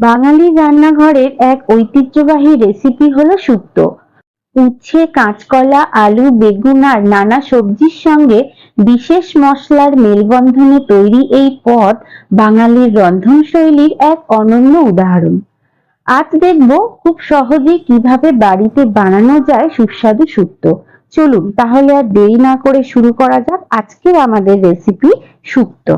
বাঙালি রান্নাঘরের এক ঐতিহ্যবাহী রেসিপি হলো শুক্তো। উচ্ছে, কাঁচকলা, আলু, বেগুন আর নানা সবজির সঙ্গে বিশেষ মশলার মেলবন্ধনে তৈরি এই পদ বাঙালির রন্ধনশৈলীর এক অনন্য উদাহরণ। আজ দেখব খুব সহজে কিভাবে বাড়িতে বানানো যায় সুস্বাদু শুক্তো। চলুন তাহলে আর দেরি না করে শুরু করা যাক আজকের আমাদের রেসিপি শুক্তো।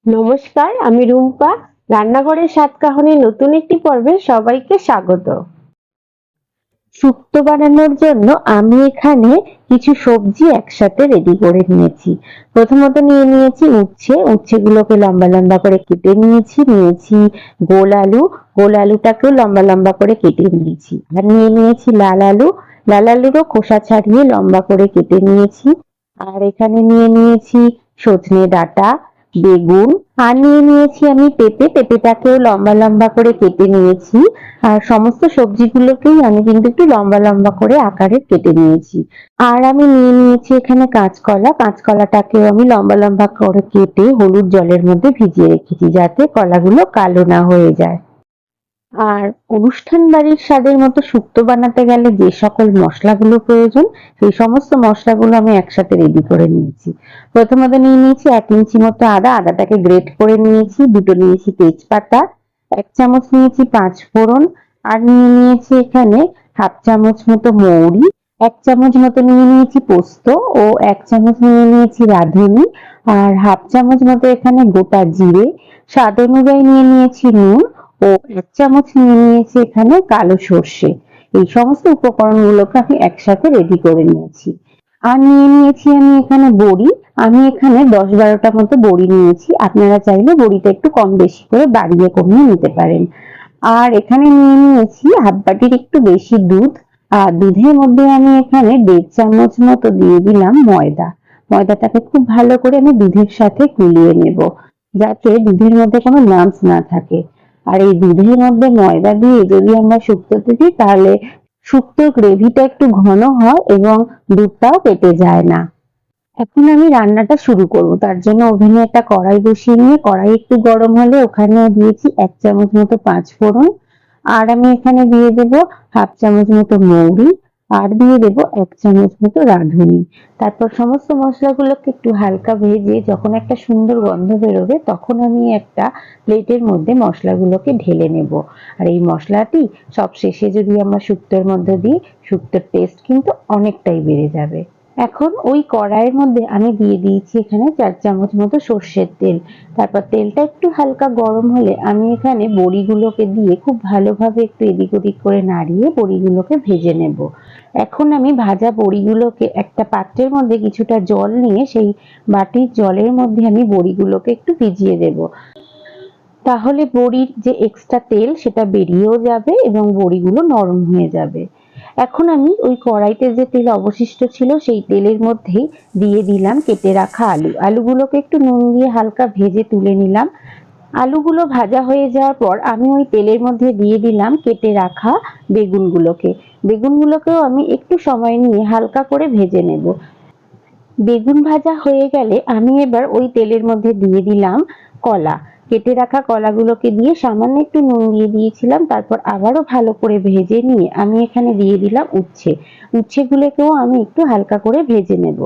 নমস্কার, আমি রুম্পা। রান্নাঘরের সাতকাহনের নতুন একটি পর্বে সবাইকে স্বাগত। শুক্তো বানানোর জন্য আমি এখানে কিছু সবজি একসাথে রেডি করে নিয়েছি। প্রথমত নিয়ে নিয়েছি উচ্ছেগুলোকে লম্বা লম্বা করে কেটে নিয়েছি গোল আলু, গোল আলুটাকেও লম্বা লম্বা করে কেটে নিয়েছি। আর নিয়ে নিয়েছি লাল আলুরও খোসা ছাড়িয়ে লম্বা করে কেটে নিয়েছি। আর এখানে নিয়ে নিয়েছি সজনে ডাঁটা, বেগুন, আর নিয়ে নিয়েছি আমি পেঁপেটাকেও লম্বা লম্বা করে কেটে নিয়েছি। আর সমস্ত সবজিগুলোকেই আমি কিন্তু একটু লম্বা লম্বা করে আকারে কেটে নিয়েছি। আর আমি নিয়ে নিয়েছি এখানে কাঁচকলাটাকেও আমি লম্বা লম্বা করে কেটে হলুদ জলের মধ্যে ভিজিয়ে রেখেছি যাতে কলাগুলো কালো না হয়ে যায়। আর অনুষ্ঠান বাড়ির স্বাদের মতো শুক্তো বানাতে গেলে যে সকল মশলাগুলো প্রয়োজন সেই সমস্ত মশলাগুলো আমি একসাথে রেডি করে নিয়েছি। প্রথমত নিয়ে নিয়েছি 1 ইঞ্চি মতো আদাটাকে গ্রেট করে নিয়েছি। দুটো নিয়েছি তেজপাতা, 1 চামচ নিয়েছি 5 ফোড়ন, আর নিয়ে নিয়েছি এখানে 1/2 চামচ মতো মৌরি, 1 চামচ মতো নিয়ে নিয়েছি পোস্ত ও 1 চামচ নিয়ে নিয়েছি রাঁধুনি, আর 1/2 চামচ মতো এখানে গোটা জিরে, স্বাদ অনুযায়ী নিয়ে নিয়েছি নুন ও 1 চামচ নিয়ে নিয়েছি এখানে কালো সর্ষে। এই সমস্ত উপকরণগুলোকে আমি একসাথে রেডি করে নিয়েছি। আর নিয়ে নিয়েছি আমি এখানে বড়ি। আমি এখানে 10-12টা মতো বড়ি নিয়েছি। আপনারা চাইলে বড়িটা একটু কম বেশি করে বাড়িয়ে কমিয়ে নিতে পারেন। আর এখানে নিয়ে নিয়েছি হাফ বাটির একটু বেশি দুধ। আর দুধের মধ্যে আমি এখানে 1.5 চামচ মতো দিয়ে দিলাম ময়দা। ময়দাটাকে খুব ভালো করে আমি দুধের সাথে গুলিয়ে নেব যাতে দুধের মধ্যে কোনো লাম্পস না থাকে। আর এই দুধের মধ্যে ময়দা দিয়ে যদি আমরা শুক্তোতে দিই তাহলে শুক্তোর গ্রেভিটা একটু ঘন হয় এবং দুধটাও কেটে যায় না। এখন আমি রান্নাটা শুরু করব। তার জন্য ওভেনে একটা কড়াই বসিয়ে নিয়ে কড়াই একটু গরম হলে ওখানে দিয়েছি 1 চামচ মতো 5 ফোড়ন, আর আমি এখানে দিয়ে দেব 1/2 চামচ মতো মৌরি, আর দিয়ে দেব 1 চামচ মতো রাঁধুনি। তারপর সমস্ত মশলাগুলোকে একটু হালকা ভেজে যখন একটা সুন্দর গন্ধ বেরোবে তখন আমি একটা প্লেটের মধ্যে মশলাগুলোকে ঢেলে নেব। আর এই মশলাটি সব শেষে যদি আমরা শুক্তোর মধ্যে দিই শুক্তোর টেস্ট কিন্তু অনেকটাই বেড়ে যাবে। এখন ওই কড়াইয়ের মধ্যে আমি দিয়ে দিয়েছি এখানে 4 চামচ মতো সর্ষের তেল। তারপর তেলটা একটু হালকা গরম হলে আমি এখানে বড়িগুলোকে দিয়ে খুব ভালোভাবে একটু এদিক ওদিক করে নাড়িয়ে বড়িগুলোকে ভেজে নেব। এখন আমি ভাজা বড়িগুলোকে একটা পাত্রের মধ্যে কিছুটা জল নিয়ে সেই বাটির জলের মধ্যে আমি বড়িগুলোকে একটু ভিজিয়ে দেব। তাহলে বড়ির যে এক্সট্রা তেল সেটা বেরিয়েও যাবে এবং বড়িগুলো নরম হয়ে যাবে। এখন আমি ওই কড়াইতে যে তেল অবশিষ্ট ছিল সেই তেলের মধ্যেই দিয়ে দিলাম কেটে রাখা আলুগুলোকে একটু নুন দিয়ে হালকা ভেজে তুলে নিলাম। আলুগুলো ভাজা হয়ে যাওয়ার পর আমি ওই তেলের মধ্যে দিয়ে দিলাম কেটে রাখা বেগুনগুলোকেও আমি একটু সময় নিয়ে হালকা করে ভেজে নেব। বেগুন ভাজা হয়ে গেলে আমি এবার ওই তেলের মধ্যে দিয়ে দিলাম কলা। কেটে রাখা কলাগুলোকে দিয়ে সামান্য একটু নুন দিয়ে দিয়েছিলাম। তারপর আবারও ভালো করে ভেজে নিয়ে আমি এখানে দিয়ে দিলাম উচ্ছেগুলোকেও আমি একটু হালকা করে ভেজে নেব।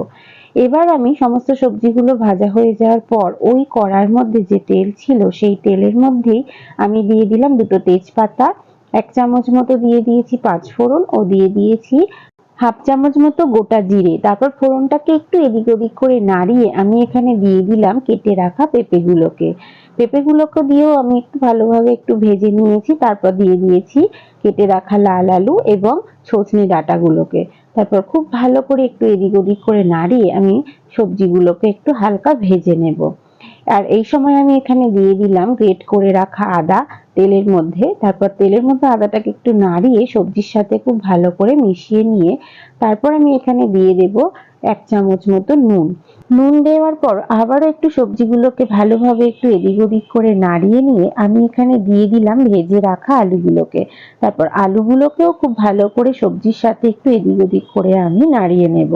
এবার আমি সমস্ত সবজিগুলো ভাজা হয়ে যাওয়ার পর ওই কড়ার মধ্যে যে তেল ছিল সেই তেলের মধ্যেই আমি দিয়ে দিলাম 2টো তেজপাতা, 1 চামচ মতো দিয়ে দিয়েছি 5 ফোড়ন ও দিয়ে দিয়েছি 1/2 চামচ মতো গোটা জিরে। তারপর ফোড়নটাকে একটু এদিক ওদিক করে নাড়িয়ে আমি এখানে দিয়ে দিলাম কেটে রাখা পেঁপেগুলোকে দিয়েও আমি একটু ভালোভাবে একটু ভেজে নিয়েছি। তারপর দিয়ে দিয়েছি কেটে রাখা লাল আলু এবং সজনে ডাঁটাগুলোকে। তারপর খুব ভালো করে একটু এদিক ওদিক করে নাড়িয়ে আমি সবজিগুলোকে একটু হালকা ভেজে নেব। আর এই সময় আমি এখানে দিয়ে দিলাম গ্রেট করে রাখা আদা তেলের মধ্যে। তারপর তেলের মধ্যে আদাটাকে একটু নাড়িয়ে সবজির সাথে খুব ভালো করে মিশিয়ে নিয়ে তারপর আমি এখানে দিয়ে দেব 1 চামচ মতো নুন দেওয়ার পর আবারও একটু সবজিগুলোকে ভালোভাবে একটু এদিক ওদিক করে নাড়িয়ে নিয়ে আমি এখানে দিয়ে দিলাম ভেজে রাখা আলুগুলোকে। তারপর আলুগুলোকেও খুব ভালো করে সবজির সাথে একটু এদিক ওদিক করে আমি নাড়িয়ে নেব।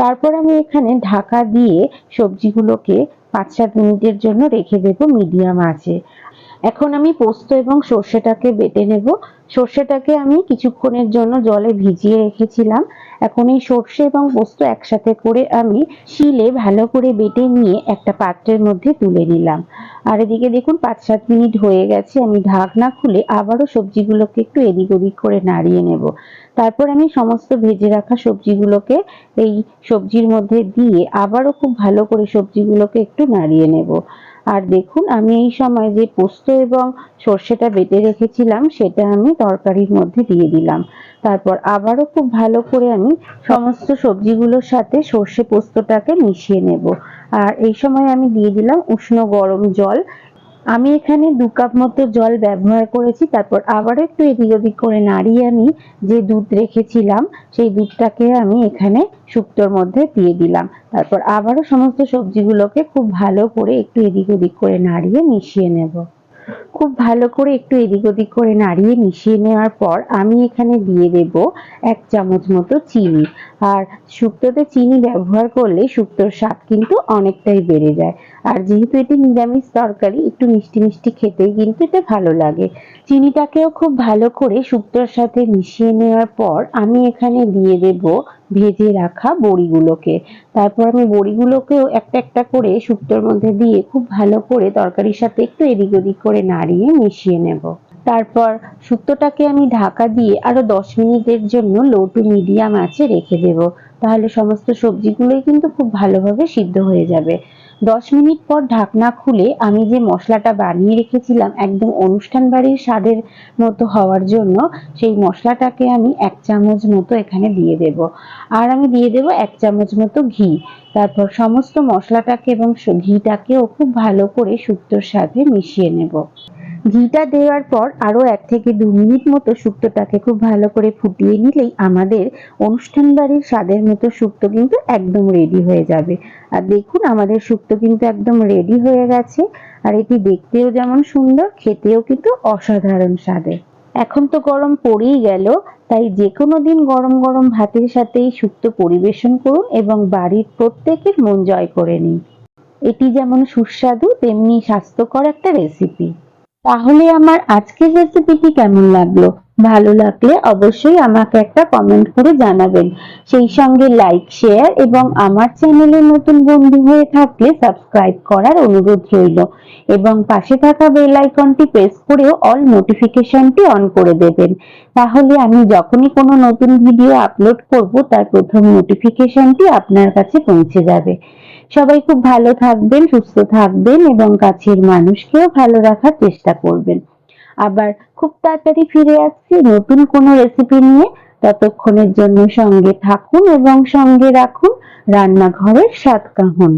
তারপর আমি এখানে ঢাকা দিয়ে সবজিগুলোকে 5-7 মিনিটের জন্য রেখে দেব মিডিয়াম আঁচে। এখন আমি পোস্ত এবং সর্ষেটাকে বেটে নেব। সর্ষেটাকে আমি কিছুক্ষণের জন্য জলে ভিজিয়ে রেখেছিলাম। এখন এই সর্ষে এবং পোস্ত একসাথে করে আমি শিলে ভালো করে বেটে নিয়ে একটা পাত্রের মধ্যে তুলে নিলাম। আর এদিকে দেখুন 5-7 মিনিট হয়ে গেছে, আমি ঢাকনা খুলে আবারও সবজিগুলোকে একটু এদিক ওদিক করে নাড়িয়ে নেব। তারপর আমি সমস্ত ভেজে রাখা সবজিগুলোকে এই সবজির মধ্যে দিয়ে আবারও খুব ভালো করে সবজিগুলোকে একটু নাড়িয়ে নেব। আর দেখুন আমি এই সময় যে পোস্ত এবং সর্ষেটা বেটে রেখেছিলাম সেটা আমি তরকারির মধ্যে দিয়ে দিলাম। তারপর আবারও খুব ভালো করে আমি সমস্ত সবজিগুলোর সাথে সর্ষে পোস্তটাকে মিশিয়ে নেব। আর এই সময় আমি দিয়ে দিলাম উষ্ণ গরম জল। আমি এখানে 2 কাপ মতো জল ব্যবহার করেছি। তারপর আবারও একটু এদিক ওদিক করে নাড়িয়ে আমি যে দুধ রেখেছিলাম সেই দুধটাকে আমি এখানে শুক্তোর মধ্যে দিয়ে দিলাম। তারপর আবারও সমস্ত সবজিগুলোকে খুব ভালো করে একটু এদিক ওদিক করে নাড়িয়ে মিশিয়ে নেব। খুব ভালো করে একটু এদিক ওদিক করে নাড়িয়ে মিশিয়ে নেওয়ার পর আমি এখানে দিয়ে দেব 1 চামচ মতো চিনি। আর শুক্তোতে চিনি ব্যবহার করলে শুক্তোর স্বাদ কিন্তু অনেকটাই বেড়ে যায়। আর যেহেতু এটি নিরামিষ তরকারি, একটু মিষ্টি মিষ্টি খেতেই কিন্তু এটা ভালো লাগে। চিনিটাকেও খুব ভালো করে শুক্তোর সাথে মিশিয়ে নেওয়ার পর আমি এখানে দিয়ে দেব ভেজে রাখা বড়িগুলোকে। তারপর আমি বড়িগুলোকেও একটা একটা করে শুক্তোর মধ্যে দিয়ে খুব ভালো করে তরকারির সাথে একটু এদিক ওদিক করে নাড়িয়ে মিশিয়ে নেব। তারপর শুক্তোটাকে আমি ঢাকা দিয়ে আরো 10 মিনিটের জন্য লো টু মিডিয়াম আঁচে রেখে দেব। তাহলে সমস্ত সবজিগুলোই কিন্তু খুব ভালোভাবে সিদ্ধ হয়ে যাবে। 10 মিনিট পর ঢাকনা খুলে আমি যে মশলাটা বানিয়ে রেখেছিলাম একদম অনুষ্ঠান বাড়ির স্বাদের মতো হওয়ার জন্য, সেই মশলাটাকে আমি 1 চামচ মতো এখানে দিয়ে দেব। আর আমি দিয়ে দেব 1 চামচ মতো ঘি। তারপর সমস্ত মশলাটাকে এবং ঘিটাকেও খুব ভালো করে শুক্তোর সাথে মিশিয়ে নেব। ঘিটা দেওয়ার পর আরো 1 থেকে 2 মিনিট মতো শুক্তোটাকে খুব ভালো করে ফুটিয়ে নিলেই আমাদের অনুষ্ঠান বাড়ির স্বাদের মতো শুক্তো কিন্তু একদম রেডি হয়ে যাবে। আর দেখুন আমাদের শুক্তো কিন্তু একদম রেডি হয়ে গেছে। আর এটি দেখতেও যেমন সুন্দর, খেতেও কিন্তু অসাধারণ স্বাদের। এখন তো গরম পড়েই গেল, তাই যেকোনো দিন গরম গরম ভাতের সাথে এই শুক্তো পরিবেশন করুন এবং বাড়ির প্রত্যেকের মন জয় করে নিন। এটি যেমন সুস্বাদু তেমনি স্বাস্থ্যকর একটা রেসিপি। তাহলে আমার আজকের রেসিপিটি কেমন লাগলো? ভালো লাগলে অবশ্যই আমাকে একটা কমেন্ট করে জানাবেন। সেই সঙ্গে লাইক, শেয়ার এবং আমার চ্যানেলে নতুন বন্ধু হয়ে থাকলে সাবস্ক্রাইব করার অনুরোধ রইল এবং পাশে থাকা বেল আইকনটি প্রেস করেও অল নোটিফিকেশনটি অন করে দেবেন। তাহলে আমি যখনই কোনো নতুন ভিডিও আপলোড করব তার প্রথম নোটিফিকেশনটি আপনার কাছে পৌঁছে যাবে। সবাই খুব ভালো থাকবেন, সুস্থ থাকবেন এবং কাছের মানুষকেও ভালো রাখার চেষ্টা করবেন। আবার খুব তাড়াতাড়ি ফিরে আসছি নতুন কোনো রেসিপি নিয়ে। ততক্ষণের জন্য সঙ্গে থাকুন এবং সঙ্গে রাখুন রান্নাঘরের স্বাদ কাহন।